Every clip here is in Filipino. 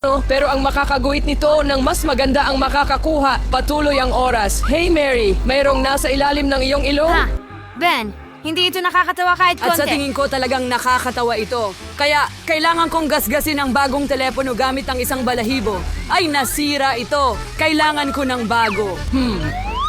Pero ang makakaguhit nito ng mas maganda ang makakakuha. Patuloy ang oras. Hey Mary, mayroong nasa ilalim ng iyong ilong? Ha? Ben, hindi ito nakakatawa kahit At konti. sa tingin ko talagang nakakatawa ito. Kaya kailangan kong gasgasin ang bagong telepono gamit ang isang balahibo. Ay nasira ito. Kailangan ko ng bago.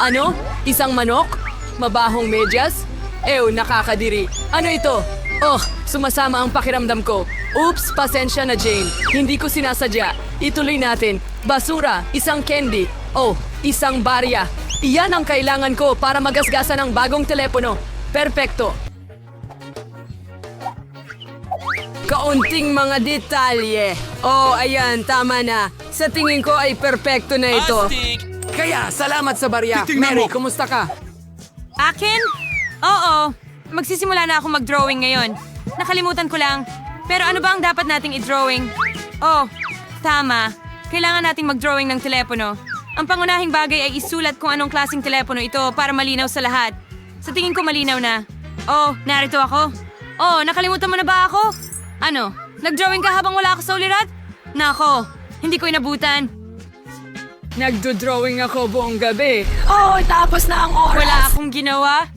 Ano? Isang manok? Mabahong medyas? Ew, nakakadiri. Ano ito? Oh, sumasama ang pakiramdam ko. Oops, pasensya na Jane. Hindi ko sinasadya. Ituloy natin. Basura, isang candy. Oh, isang barya. Iyan ang kailangan ko para magasgasan ang bagong telepono. Perpekto. Kaunting mga detalye. Oh, ayan, tama na. Sa tingin ko ay perpekto na ito. Kaya, salamat sa barya. Mary, kumusta ka? Akin? Oo. Magsisimula na ako mag-drawing ngayon. Nakalimutan ko lang. Pero ano ba ang dapat nating i-drawing? Oh, tama. Kailangan nating mag-drawing ng telepono. Ang pangunahing bagay ay isulat kung anong klaseng telepono ito para malinaw sa lahat. Sa tingin ko malinaw na. Oh, narito ako. Oh, nakalimutan mo na ba ako? Ano? Nag-drawing ka habang wala ako sa ulirat? Nako, hindi ko inabutan. Nagdo-drawing ako buong gabi. Oh, tapos na ang oras. Wala akong ginawa.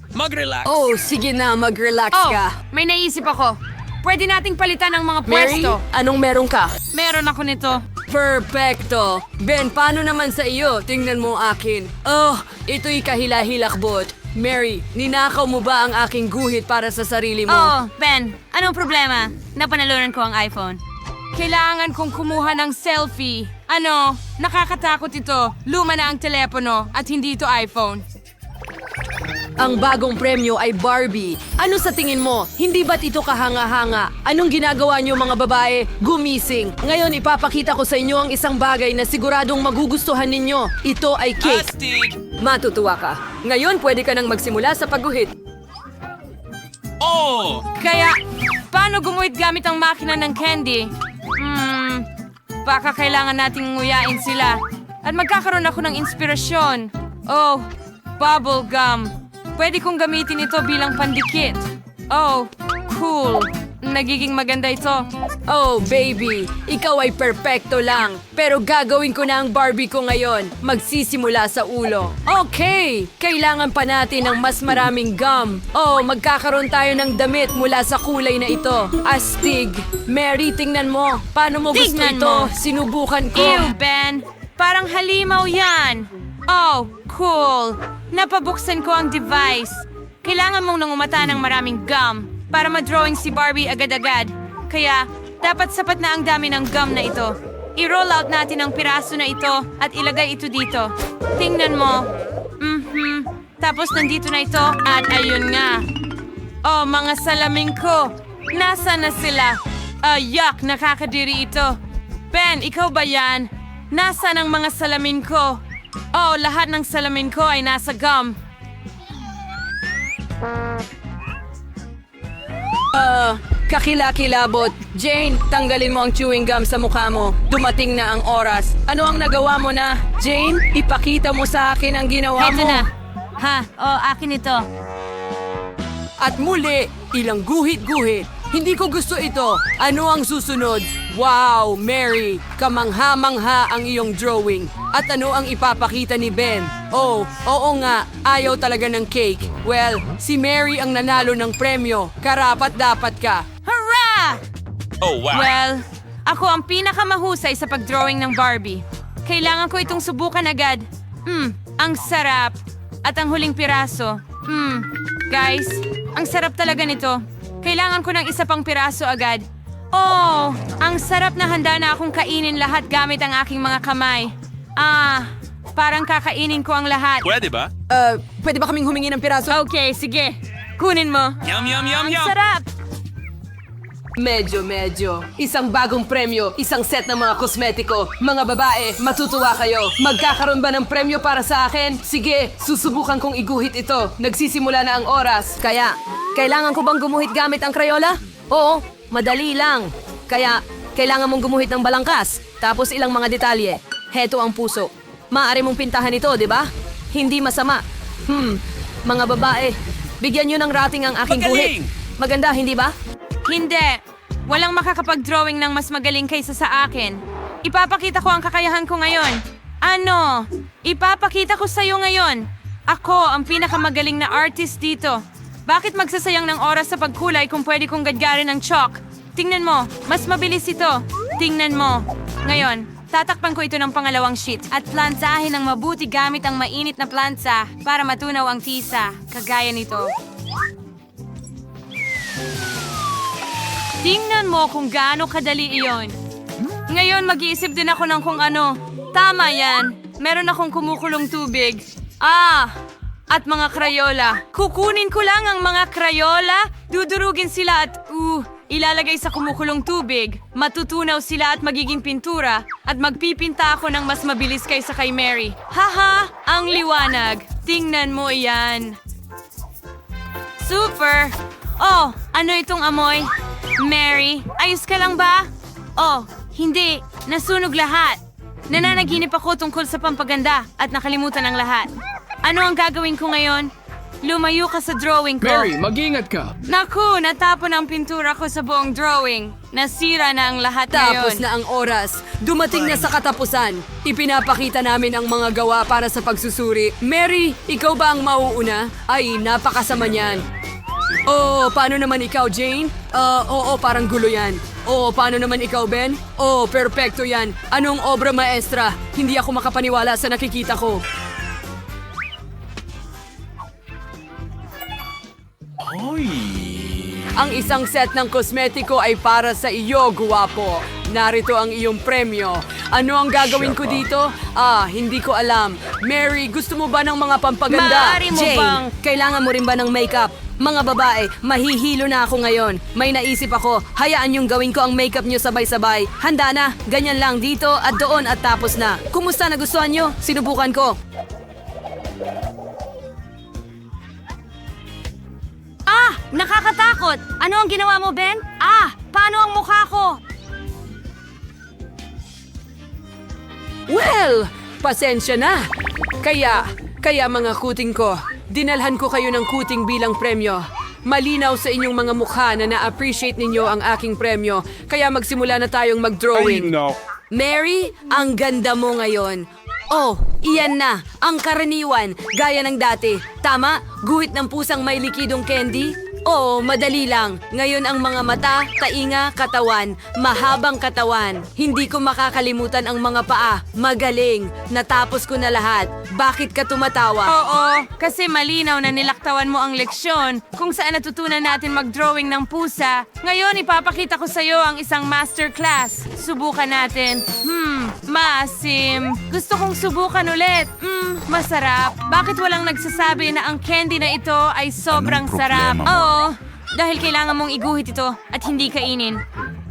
Oh, sige na, mag-relax Oh, ka. may naisip ako. Pwede nating palitan ang mga Mary, pwesto. anong meron ka? Meron ako nito. Perfecto. Ben, paano naman sa iyo? Tingnan mo akin. Oh, ito'y kahila-hilakbot. Mary, ninakaw mo ba ang aking guhit para sa sarili mo? Oh, Ben, anong problema? Napanalunan ko ang iPhone. Kailangan kong kumuha ng selfie. Ano? Nakakatakot ito. Luma na ang telepono at hindi ito iPhone. Ang bagong premyo ay Barbie. Ano sa tingin mo? Hindi ba't ito kahanga-hanga? Anong ginagawa niyo mga babae? Gumising. Ngayon ipapakita ko sa inyo ang isang bagay na siguradong magugustuhan ninyo. Ito ay cake. Matutuwa ka. Ngayon pwede ka nang magsimula sa pagguhit. Kaya, paano gumuhit gamit ang makina ng candy? Baka kailangan nating nguyain sila. At magkakaroon ako ng inspirasyon. Oh, bubble gum. Pwede kong gamitin ito bilang pandikit. Oh, cool. Nagiging maganda ito. Oh, baby. Ikaw ay perpekto lang. Pero gagawin ko na ang Barbie ko ngayon. Magsisimula sa ulo. Okay! Kailangan pa natin ng mas maraming gum. Oh, magkakaroon tayo ng damit mula sa kulay na ito. Astig. Mary, tingnan mo. Paano mo gusto Tingnan ito? mo. Sinubukan ko. Ew, Ben. Parang halimaw yan. Oh, cool. Napabuksan ko ang device. Kailangan mong nangumata ng maraming gum para ma-drawing si Barbie agad-agad. Kaya, dapat sapat na ang dami ng gum na ito. I-roll out natin ang piraso na ito at ilagay ito dito. Tingnan mo. Tapos nandito na ito at ayun nga. Oh, mga salamin ko. Nasaan na sila? Yuck, nakakadiri ito. Ben, ikaw ba yan? Nasaan ang mga salamin ko? Oh, lahat ng salamin ko ay nasa gum. Kakilakilabot. Jane, tanggalin mo ang chewing gum sa mukha mo. Dumating na ang oras. Ano ang nagawa mo na? Jane, ipakita mo sa akin ang ginawa Heto mo. na. Ha, oh, akin ito. At muli, ilang guhit-guhit. Hindi ko gusto ito. Ano ang susunod? Wow, Mary, kamangha-mangha ang iyong drawing. At ano ang ipapakita ni Ben? Oh, oo nga, ayaw talaga ng cake. Well, si Mary ang nanalo ng premyo. Karapat-dapat ka. Hurrah! Oh, wow. Well, ako ang pinakamahusay sa pagdrawing ng Barbie. Kailangan ko itong subukan agad. Ang sarap. At ang huling piraso. Guys, ang sarap talaga nito. Kailangan ko ng isa pang piraso agad. Oh, ang sarap na handa na akong kainin lahat gamit ang aking mga kamay. Parang kakainin ko ang lahat. Pwede ba? Pwede ba kaming humingi ng piraso? Okay, sige. Kunin mo. Yum, yum, yum, Ang yum. sarap. Medyo. Isang bagong premyo, isang set ng mga kosmetiko. Mga babae, matutuwa kayo. Magkakaroon ba ng premyo para sa akin? Sige, susubukan kong iguhit ito. Nagsisimula na ang oras. Kaya, kailangan ko bang gumuhit gamit ang Crayola? Oo, madali lang. Kaya, kailangan mong gumuhit ng balangkas. Tapos ilang mga detalye. Heto ang puso. Maaari mong pintahan ito, di ba? Hindi masama. Mga babae, bigyan nyo ng rating ang aking Magaling! guhit. Maganda, hindi ba? Hindi. Walang makakapag-drawing ng mas magaling kaysa sa akin. Ipapakita ko ang kakayahan ko ngayon. Ano? Ipapakita ko sa'yo ngayon. Ako ang pinakamagaling na artist dito. Bakit magsasayang ng oras sa pagkulay kung pwede kong gadgarin ng chalk? Tingnan mo, mas mabilis ito. Tingnan mo. Ngayon, tatakpan ko ito ng pangalawang sheet at plansahin ng mabuti gamit ang mainit na plansa para matunaw ang tisa, kagaya nito. Tingnan mo kung gaano kadali iyon. Ngayon, mag-iisip din ako ng kung ano. Tama yan. Meron akong kumukulong tubig. At mga krayola. Kukunin ko lang ang mga krayola, dudurugin sila at, ilalagay sa kumukulong tubig. Matutunaw sila at magiging pintura. At magpipinta ako ng mas mabilis kaysa kay Mary. Haha, ang liwanag. Tingnan mo yan. Super! Oh, ano itong amoy? Mary, ayos ka lang ba? Oh, hindi. Nasunog lahat. Nananaginip ako tungkol sa pampaganda at nakalimutan ang lahat. Ano ang gagawin ko ngayon? Lumayo ka sa drawing ko. Mary, mag-ingat ka. Naku, natapon ang pintura ko sa buong drawing. Nasira na ang lahat Tapos ngayon. na ang oras. Dumating na sa katapusan. Ipinapakita namin ang mga gawa para sa pagsusuri. Mary, ikaw ba ang mauuna? Ay, napakasama niyan. Oh, paano naman ikaw, Jane? Oo, parang gulo yan. Oh, paano naman ikaw, Ben? Oh, perpekto yan. Anong obra maestra? Hindi ako makapaniwala sa nakikita ko. Ang isang set ng kosmetiko ay para sa iyo, guwapo. Narito ang iyong premyo. Ano ang gagawin ko dito? Hindi ko alam. Mary, gusto mo ba ng mga pampaganda? Maaari mo Jane, bang- kailangan mo rin ba ng makeup? Mga babae, mahihilo na ako ngayon. May naisip ako, hayaan yung gawin ko ang makeup nyo sabay-sabay. Handa na, ganyan lang dito at doon at tapos na. Kumusta, nagustuhan nyo? Sinubukan ko. Nakakatakot! Ano ang ginawa mo, Ben? Paano ang mukha ko? Well, pasensya na. Kaya mga kuting ko, dinalhan ko kayo ng kuting bilang premyo. Malinaw sa inyong mga mukha na na-appreciate ninyo ang aking premyo, kaya magsimula na tayong mag-drawing. Mary, ang ganda mo ngayon. Oh, iyan na, ang karaniwan, gaya ng dati. Tama, guhit ng pusang may likidong candy. Oo, madali lang. Ngayon ang mga mata, tainga, katawan, mahabang katawan. Hindi ko makakalimutan ang mga paa. Magaling. Natapos ko na lahat. Bakit ka tumatawa? Oo, kasi malinaw na nilaktawan mo ang leksyon kung saan natutunan natin mag-drawing ng pusa. Ngayon, ipapakita ko sa'yo ang isang masterclass. Subukan natin. Maasim. Gusto kong subukan ulit. Masarap. Bakit walang nagsasabi na ang candy na ito ay sobrang sarap? Oo, dahil kailangan mong iguhit ito at hindi kainin.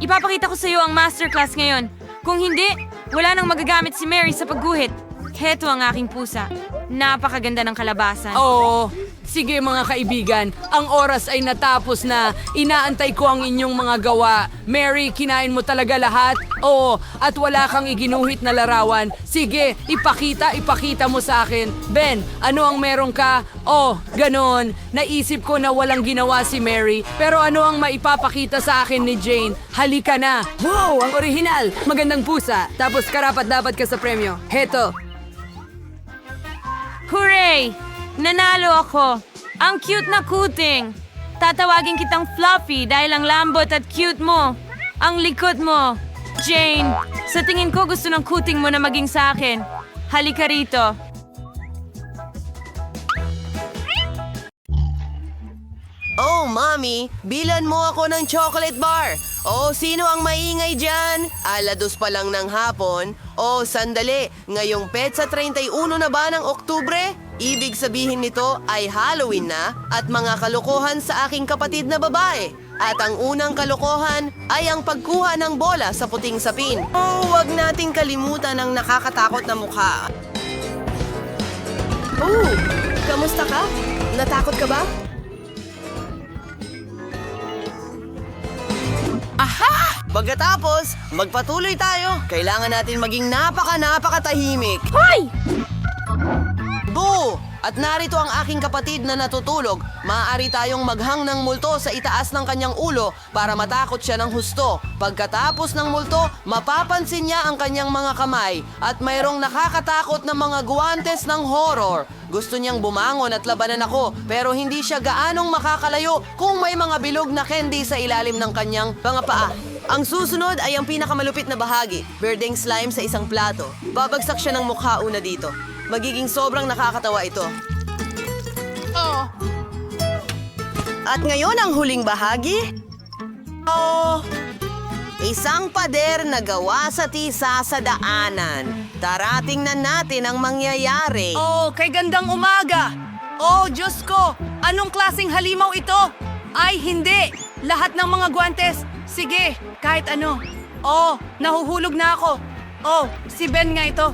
Ipapakita ko sa iyo ang masterclass ngayon. Kung hindi, wala nang magagamit si Mary sa pagguhit. Heto ang aking pusa. Napakaganda ng kalabasan. Oo. Sige mga kaibigan, ang oras ay natapos na. Inaantay ko ang inyong mga gawa. Mary, kinain mo talaga lahat? Oo, at wala kang iginuhit na larawan. Sige, ipakita mo sa akin. Ben, ano ang meron ka? Oh, ganon. Naisip ko na walang ginawa si Mary, pero ano ang maipapakita sa akin ni Jane? Halika na. Wow, ang orihinal. Magandang pusa. Tapos karapat-dapat ka sa premyo. Heto. Hooray! Nanalo ako! Ang cute na kuting! Tatawagin kitang Fluffy dahil ang lambot at cute mo. Ang likod mo. Jane, sa tingin ko gusto ng kuting mo na maging sa akin. Halika rito. Oh, Mommy, bilan mo ako ng chocolate bar. Oh, sino ang maingay dyan? Alados pa lang ng hapon. Oh, sandali. Ngayong petsa 31 na ba ng Oktubre? Ibig sabihin nito ay Halloween na at mga kalokohan sa aking kapatid na babae. At ang unang kalokohan ay ang pagkuha ng bola sa puting sapin. Oh, wag nating kalimutan ang nakakatakot na mukha. Oh, kamusta ka? Natakot ka ba? Pagkatapos, magpatuloy tayo. Kailangan natin maging napakatahimik. Hoy! Boo! At narito ang aking kapatid na natutulog. Maaari tayong maghang ng multo sa itaas ng kanyang ulo para matakot siya ng husto. Pagkatapos ng multo, mapapansin niya ang kanyang mga kamay at mayroong nakakatakot na mga guwantes ng horror. Gusto niyang bumangon at labanan ako pero hindi siya gaanong makakalayo kung may mga bilog na candy sa ilalim ng kanyang mga paa. Ang susunod ay ang pinakamalupit na bahagi, berdeng slime sa isang plato. Babagsak siya ng mukha una dito. Magiging sobrang nakakatawa ito. At ngayon ang huling bahagi. Isang pader na gawa sa tisa sa daanan. Tara, tingnan natin ang mangyayari. Oh, kay gandang umaga! Oh, Diyos ko! Anong klaseng halimaw ito? Ay, hindi! Lahat ng mga guwantes! Sige, kahit ano. Oh, nahuhulog na ako. Oh, si Ben nga ito.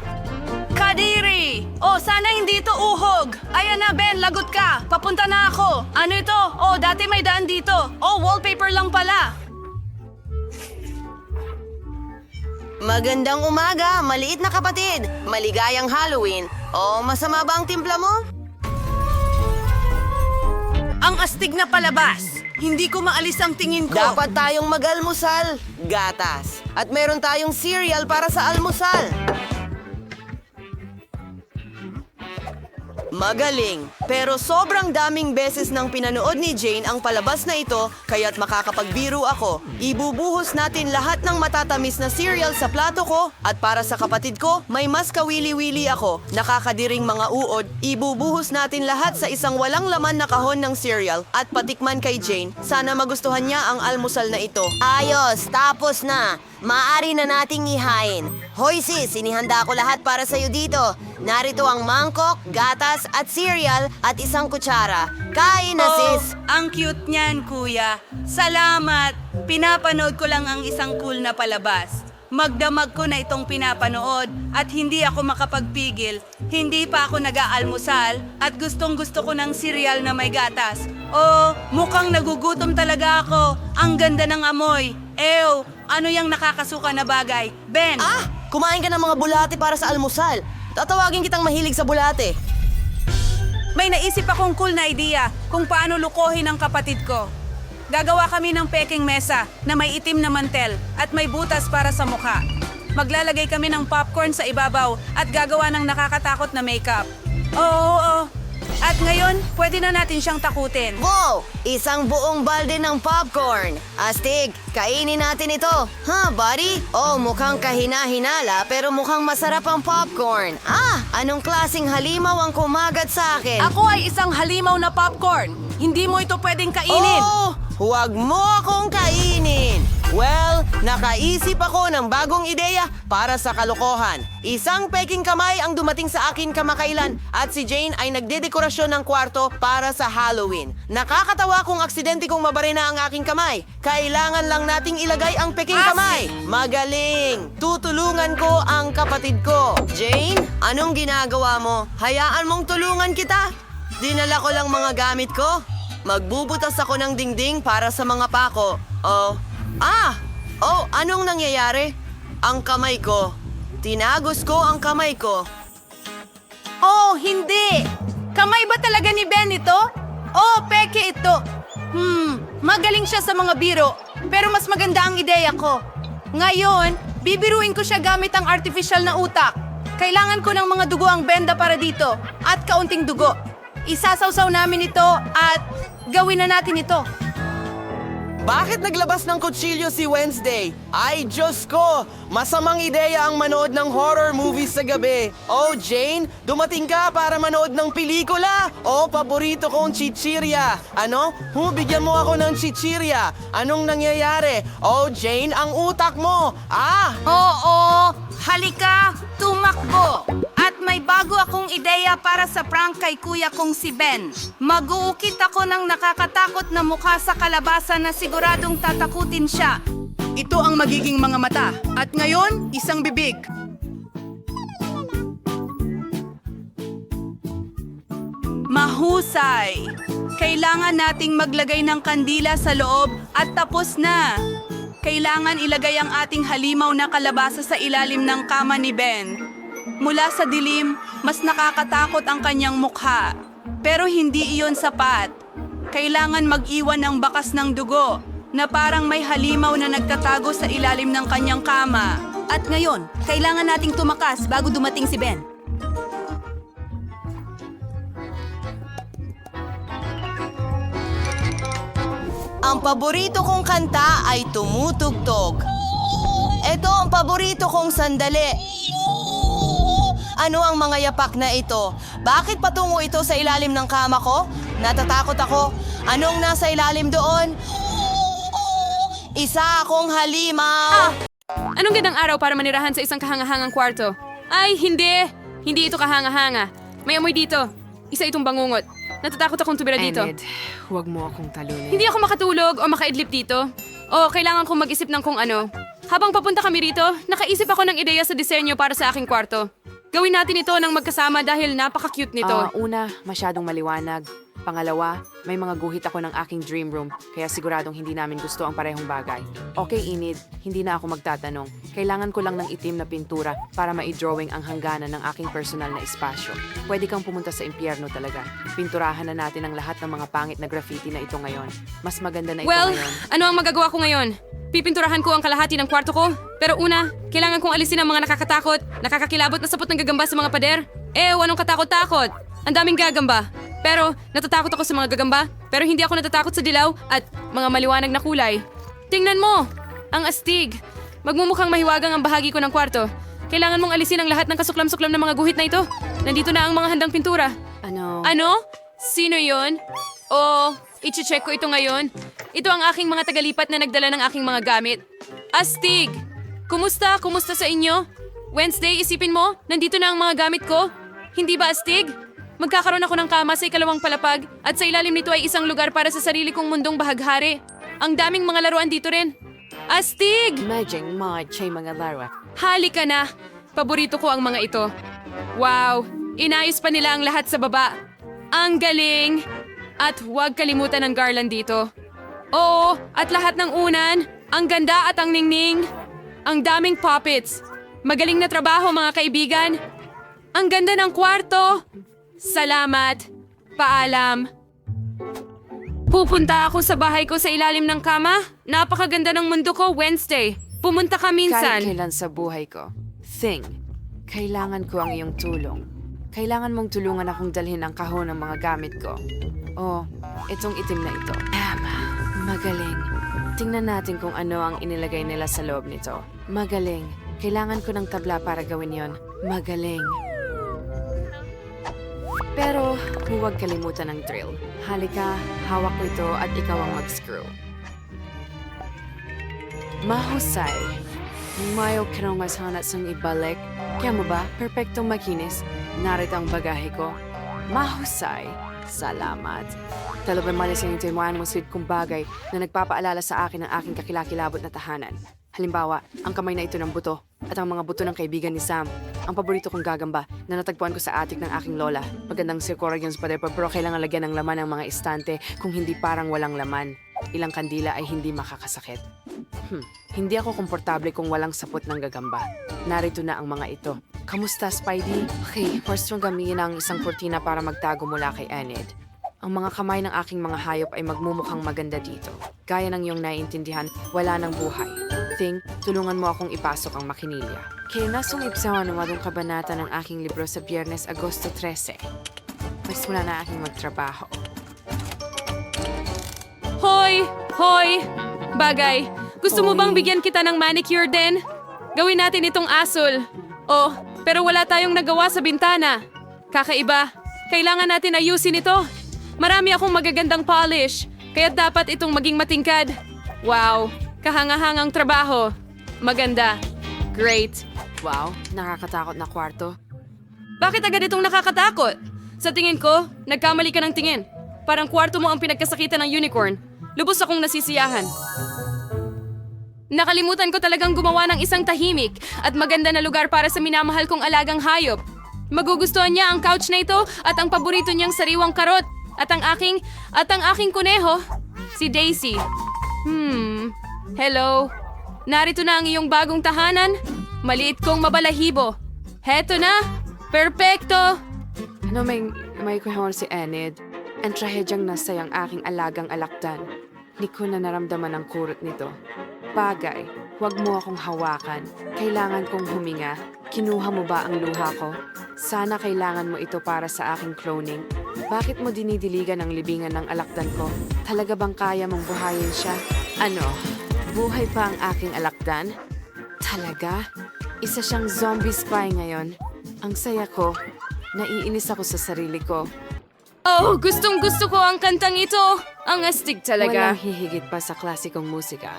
Kadiri! Oh, sana hindi ito uhog. Ayan na, Ben, lagot ka. Papunta na ako. Ano ito? Oh, dati may daan dito. Oh, wallpaper lang pala. Magandang umaga, maliit na kapatid. Maligayang Halloween. O, masama ba ang timpla mo? Ang astig na palabas. Hindi ko maalis ang tingin ko. Dapat tayong mag-almusal. Gatas. At meron tayong cereal para sa almusal. Magaling. Pero sobrang daming beses nang pinanood ni Jane ang palabas na ito, kaya't makakapagbiro ako. Ibubuhos natin lahat ng matatamis na cereal sa plato ko at para sa kapatid ko, may mas kawili-wili ako. Nakakadiring mga uod, ibubuhos natin lahat sa isang walang laman na kahon ng cereal at patikman kay Jane. Sana magustuhan niya ang almusal na ito. Ayos, tapos na. Maaari na nating ihain. Hoy sis, sinihanda ko lahat para sa'yo dito. Narito ang mangkok, gatas at cereal at isang kutsara. Kain na sis! Ang cute niyan, kuya. Salamat. Pinapanood ko lang ang isang cool na palabas. Magdamag ko na itong pinapanood at hindi ako makapagpigil. Hindi pa ako nag-aalmusal at gustong-gusto ko ng cereal na may gatas. Oh, mukhang nagugutom talaga ako. Ang ganda ng amoy. Ew, ano yung nakakasuka na bagay? Ben! Kumain ka ng mga bulate para sa almusal. Tatawagin kitang mahilig sa bulate. May naisip akong cool na idea kung paano lukohin ang kapatid ko. Gagawa kami ng peking mesa na may itim na mantel at may butas para sa mukha. Maglalagay kami ng popcorn sa ibabaw at gagawa ng nakakatakot na makeup. Oo. At ngayon, pwede na natin siyang takutin. Wow! Isang buong balde ng popcorn. Astig, kainin natin ito. Ha, buddy? Oh, mukhang kahina-hinala pero mukhang masarap ang popcorn. Anong klaseng halimaw ang kumagat sa akin? Ako ay isang halimaw na popcorn. Hindi mo ito pwedeng kainin. Oh, huwag mo akong kainin. Well, nakaisip ako ng bagong ideya para sa kalokohan. Isang peking kamay ang dumating sa akin kamakailan at si Jane ay nagdedekorasyon ng kwarto para sa Halloween. Nakakatawa kung aksidente kong mabarena ang aking kamay. Kailangan lang nating ilagay ang peking kamay. Magaling! Tutulungan ko ang kapatid ko. Jane, anong ginagawa mo? Hayaan mong tulungan kita. Dinala ko lang mga gamit ko. Magbubutas ako ng dingding para sa mga pako. Anong nangyayari? Ang kamay ko. Tinagos ko ang kamay ko. Oh, hindi! Kamay ba talaga ni Ben ito? Oh, peke ito. Magaling siya sa mga biro, pero mas maganda ang ideya ko. Ngayon, bibiruin ko siya gamit ang artificial na utak. Kailangan ko ng mga dugo ang benda para dito, at kaunting dugo. Isasawsaw namin ito at gawin na natin ito. Bakit naglabas ng kutsilyo si Wednesday? Ay, Diyos ko! Masamang ideya ang manood ng horror movies sa gabi. Oh, Jane, dumating ka para manood ng pelikula? Oh, paborito kong chichirya. Ano? Bigyan mo ako ng chichirya. Anong nangyayari? Oh, Jane, ang utak mo. Oo, halika, tumakbo. At may bago akong ideya para sa prank kay kuya kong si Ben. Mag-uukit ako ng nakakatakot na mukha sa kalabasa na siguradong tatakutin siya. Ito ang magiging mga mata. At ngayon, isang bibig. Mahusay! Kailangan nating maglagay ng kandila sa loob at tapos na. Kailangan ilagay ang ating halimaw na kalabasa sa ilalim ng kama ni Ben. Mula sa dilim, mas nakakatakot ang kanyang mukha. Pero hindi iyon sapat. Kailangan mag-iwan ng bakas ng dugo na parang may halimaw na nagtatago sa ilalim ng kanyang kama. At ngayon, kailangan nating tumakas bago dumating si Ben. Ang paborito kong kanta ay tumutugtog. Ito ang paborito kong sandali. Ano ang mga yapak na ito? Bakit patungo ito sa ilalim ng kama ko? Natatakot ako. Anong nasa ilalim doon? Isa akong halimaw. Anong gandang araw para manirahan sa isang kahangahangang kwarto? Ay, hindi! Hindi ito kahanga-hanga. May amoy dito. Isa itong bangungot. Natatakot akong tumira dito. Huwag mo akong talunin. Hindi ako makatulog o makaidlip dito. O kailangan kong mag-isip ng kung ano. Habang papunta kami rito, nakaisip ako ng ideya sa disenyo para sa aking kwarto. Gawin natin ito ng magkasama dahil napaka-cute nito. Una, masyadong maliwanag. Pangalawa, may mga guhit ako ng aking dream room, kaya siguradong hindi namin gusto ang parehong bagay. Okay, Enid, hindi na ako magtatanong. Kailangan ko lang ng itim na pintura para ma-drawing ang hangganan ng aking personal na espasyo. Pwede kang pumunta sa impyerno talaga. Pinturahan na natin ang lahat ng mga pangit na graffiti na ito ngayon. Mas maganda na ito Well, ngayon. ano ang magagawa ko ngayon? Pipinturahan ko ang kalahati ng kwarto ko. Pero una, kailangan kong alisin ang mga nakakatakot, nakakakilabot na sapot ng gagamba sa mga pader. Anong katakot-takot? Ang daming gagamba. Pero natatakot ako sa mga gagamba. Pero hindi ako natatakot sa dilaw at mga maliwanag na kulay. Tingnan mo! Ang astig! Magmumukhang mahiwagang ang bahagi ko ng kwarto. Kailangan mong alisin ang lahat ng kasuklam-suklam na mga guhit na ito. Nandito na ang mga handang pintura. Ano? Sino yon? I-check ko ito ngayon. Ito ang aking mga tagalipat na nagdala ng aking mga gamit. Astig! Kumusta? Kumusta sa inyo? Wednesday, isipin mo, nandito na ang mga gamit ko. Hindi ba astig? Magkakaroon ako ng kama sa ikalawang palapag at sa ilalim nito ay isang lugar para sa sarili kong mundong bahaghari. Ang daming mga laruan dito rin. Astig! Imagine mga laro. Halika na! Paborito ko ang mga ito. Wow! Inayos pa nila ang lahat sa baba. Ang galing! At huwag kalimutan ang garland dito. Oo, at lahat ng unan. Ang ganda at ang ningning. Ang daming puppets. Magaling na trabaho mga kaibigan. Ang ganda ng kwarto. Salamat. Paalam. Pupunta ako sa bahay ko sa ilalim ng kama. Napakaganda ng mundo ko, Wednesday. Pumunta ka Kahit minsan. kailan sa buhay ko. Thing, kailangan ko ang iyong tulong. Kailangan mong tulungan akong dalhin ang kahon ng mga gamit ko. Itong itim na ito. Magaling. Tingnan natin kung ano ang inilagay nila sa loob nito. Magaling. Kailangan ko ng tabla para gawin yon. Magaling. Pero huwag kalimutan ng drill. Halika, hawak ko ito at ikaw ang mag-screw. Mahusay. Mayo kinongas hanat sang ibalik. Kaya mo ba, perpektong makinis. Narito ang bagahe ko. Mahusay. Salamat. Talagang malis ang intimuan mo sid kong bagay na nagpapaalala sa akin ng aking kakilakilabot na tahanan. Halimbawa, ang kamay na ito ng buto at ang mga buto ng kaibigan ni Sam. Ang paborito kong gagamba na natagpuan ko sa attic ng aking lola. Magandang sirkora yun sa pader pero kailangan lagyan ng laman ng mga estante kung hindi parang walang laman. Ilang kandila ay hindi makakasakit. Hindi ako komportable kung walang sapot ng gagamba. Narito na ang mga ito. Kamusta, Spidey? Okay, first mong gamitin ang isang kurtina para magtago mula kay Enid. Ang mga kamay ng aking mga hayop ay magmumukhang maganda dito. Gaya ng iyong naiintindihan, wala ng buhay. Thing, tulungan mo akong ipasok ang makinilya. Kaya nasong ipsawan ng wadong kabanata ng aking libro sa Biyernes, Agosto 13. Magsimula na aking magtrabaho. Hoy! Hoy! Bagay, gusto mo bang bigyan kita ng manicure din? Gawin natin itong asul. Pero wala tayong nagawa sa bintana. Kakaiba. Kailangan natin ayusin ito. Marami akong magagandang polish, kaya dapat itong maging matingkad. Wow! Kahangahangang trabaho. Maganda. Great. Wow, nakakatakot na kwarto. Bakit agad itong nakakatakot? Sa tingin ko, nagkamali ka ng tingin. Parang kwarto mo ang pinagkasakitan ng unicorn. Lubos akong nasisiyahan. Nakalimutan ko talagang gumawa ng isang tahimik at maganda na lugar para sa minamahal kong alagang hayop. Magugustuhan niya ang couch na ito at ang paborito niyang sariwang karot. At ang aking kuneho, si Daisy. Hello. Narito na ang iyong bagong tahanan. Maliit kong mabalahibo. Heto na! Perpekto! Ano may kuhon si Enid? Ang trahedyang nasayang aking alagang alakdan. Di ko na naramdaman ang kurot nito. Bagay, huwag mo akong hawakan. Kailangan kong huminga. Kinuha mo ba ang luha ko? Sana kailangan mo ito para sa aking cloning. Bakit mo dinidiligan ang libingan ng alakdan ko? Talaga bang kaya mong buhayin siya? Ano? Buhay pa ang aking alakdan? Talaga? Isa siyang zombie spy ngayon. Ang saya ko. Naiinis ako sa sarili ko. Oh, gustong-gusto ko ang kantang ito! Ang astig talaga. Walang hihigit pa sa klasikong musika.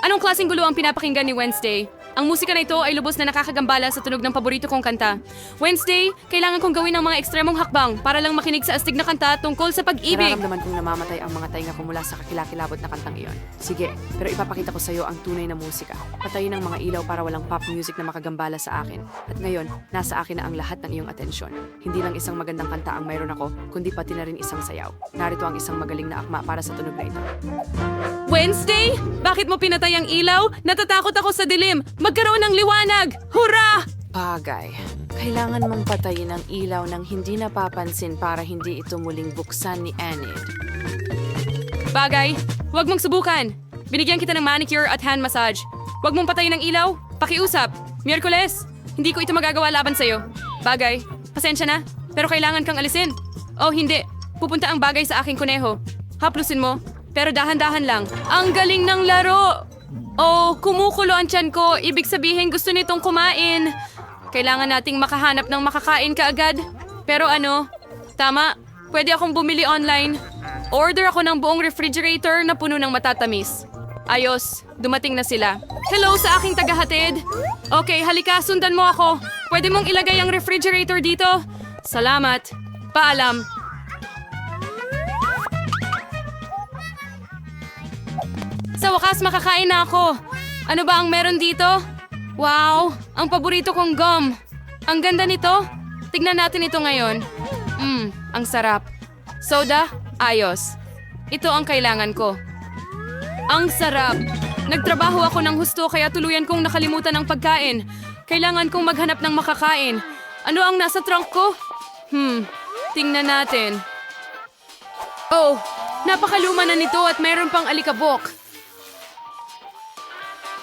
Anong klaseng gulo ang pinapakinggan ni Wednesday? Ang musika na ito ay lubos na nakakagambala sa tunog ng paborito kong kanta. Wednesday, kailangan kong gawin ang mga ekstremong hakbang para lang makinig sa astig na kanta tungkol sa pag-ibig. Nararamdaman kong namamatay ang mga tainga ko mula sa kakilakilabot na kantang iyon. Sige, pero ipapakita ko sa iyo ang tunay na musika. Patayin ang mga ilaw para walang pop music na makagambala sa akin. At ngayon, nasa akin na ang lahat ng iyong atensyon. Hindi lang isang magandang kanta ang mayroon ako, kundi pati na rin isang sayaw. Narito ang isang magaling na akma para sa tunog na ito. Wednesday? Bakit mo pinatay ang ilaw? Natatakot ako sa dilim. Magkaroon ng liwanag! Hurra! Bagay. Kailangan mong patayin ang ilaw ng hindi napapansin para hindi ito muling buksan ni Enid. Bagay, huwag mong subukan. Binigyan kita ng manicure at hand massage. Huwag mong patayin ang ilaw. Pakiusap. Miyerkules. Hindi ko ito magagawa laban sa'yo. Bagay, pasensya na. Pero kailangan kang alisin. Oh, hindi. Pupunta ang bagay sa aking kuneho. Haplusin mo. Pero dahan-dahan lang. Ang galing ng laro! Oh, kumukulo ang tiyan ko. Ibig sabihin gusto nitong kumain. Kailangan nating makahanap ng makakain kaagad. Pero ano? Tama. Pwede akong bumili online. Order ako ng buong refrigerator na puno ng matatamis. Ayos, dumating na sila. Hello sa aking tagahatid. Okay, halika, sundan mo ako. Pwede mong ilagay ang refrigerator dito? Salamat. Paalam. Sa wakas, makakain na ako. Ano ba ang meron dito? Wow, ang paborito kong gum. Ang ganda nito. Tignan natin ito ngayon. Ang sarap. Soda? Ayos. Ito ang kailangan ko. Ang sarap. Nagtrabaho ako ng husto kaya tuluyan kong nakalimutan ang pagkain. Kailangan kong maghanap ng makakain. Ano ang nasa trunk ko? Tingnan natin. Oh, napakaluma na nito at mayroon pang alikabok.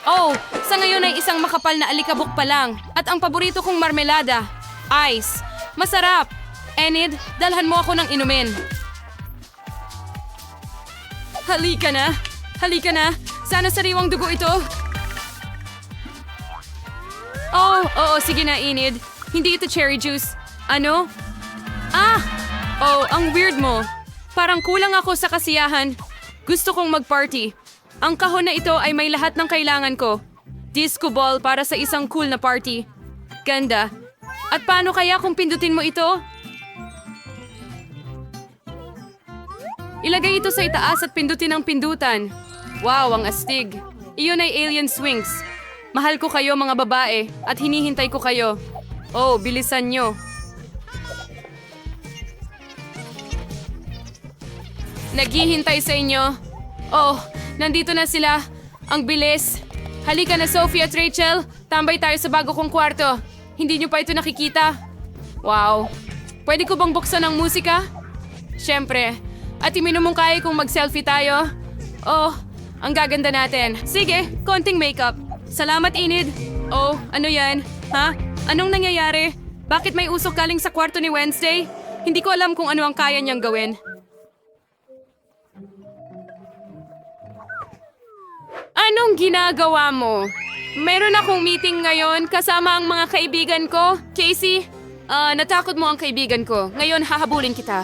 Oh, sa ngayon ay isang makapal na alikabok pa lang. At ang paborito kong marmelada, ice. Masarap. Enid, dalhan mo ako ng inumin. Halika na. Halika na. Sana sariwang dugo ito. Oh, oo, sige na, Enid. Hindi ito cherry juice. Ano? Ah! Oh, ang weird mo. Parang kulang ako sa kasiyahan. Gusto kong mag-party. Ang kahon na ito ay may lahat ng kailangan ko. Disco ball para sa isang cool na party. Ganda. At paano kaya kung pindutin mo ito? Ilagay ito sa itaas at pindutin ang pindutan. Wow, ang astig. Iyon ay alien swings. Mahal ko kayo mga babae at hinihintay ko kayo. Oh, bilisan nyo. Naghihintay sa inyo. Oh, nandito na sila. Ang bilis. Halika na Sophie at Rachel. Tambay tayo sa bago kong kwarto. Hindi nyo pa ito nakikita. Wow. Pwede ko bang buksan ang musika? Siyempre. At iminumungkay kung mag-selfie tayo. Oh, ang gaganda natin. Sige, konting makeup. Salamat, Enid. Oh, ano yan? Ha? Anong nangyayari? Bakit may usok galing sa kwarto ni Wednesday? Hindi ko alam kung ano ang kaya niyang gawin. Anong ginagawa mo? Meron akong meeting ngayon kasama ang mga kaibigan ko. Casey, natakot mo ang kaibigan ko. Ngayon hahabulin kita.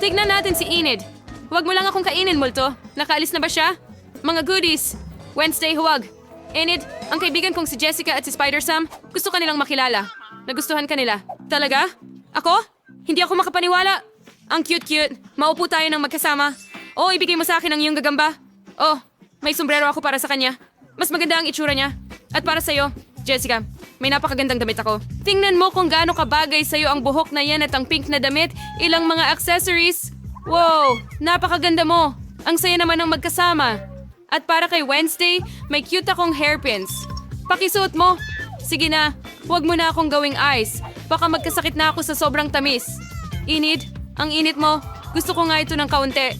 Tignan natin si Enid. Huwag mo lang akong kainin, multo. Nakaalis na ba siya? Mga goodies. Wednesday, huwag. Enid, ang kaibigan kong si Jessica at si Spider-Sam, gusto ka nilang makilala. Nagustuhan ka nila. Talaga? Ako? Hindi ako makapaniwala. Ang cute-cute. Maupo tayo ng magkasama. Oh, ibigay mo sa akin ang iyong gagamba. Oh, may sombrero ako para sa kanya. Mas maganda ang itsura niya. At para sa'yo, Jessica, may napakagandang damit ako. Tingnan mo kung gaano kabagay sa'yo ang buhok na yan at ang pink na damit, ilang mga accessories. Wow, napakaganda mo. Ang saya naman ng magkasama. At para kay Wednesday, may cute akong hairpins. Pakisuot mo. Sige na, huwag mo na akong gawing ice. Baka magkasakit na ako sa sobrang tamis. Init, ang init mo. Gusto ko nga ito ng kaunti.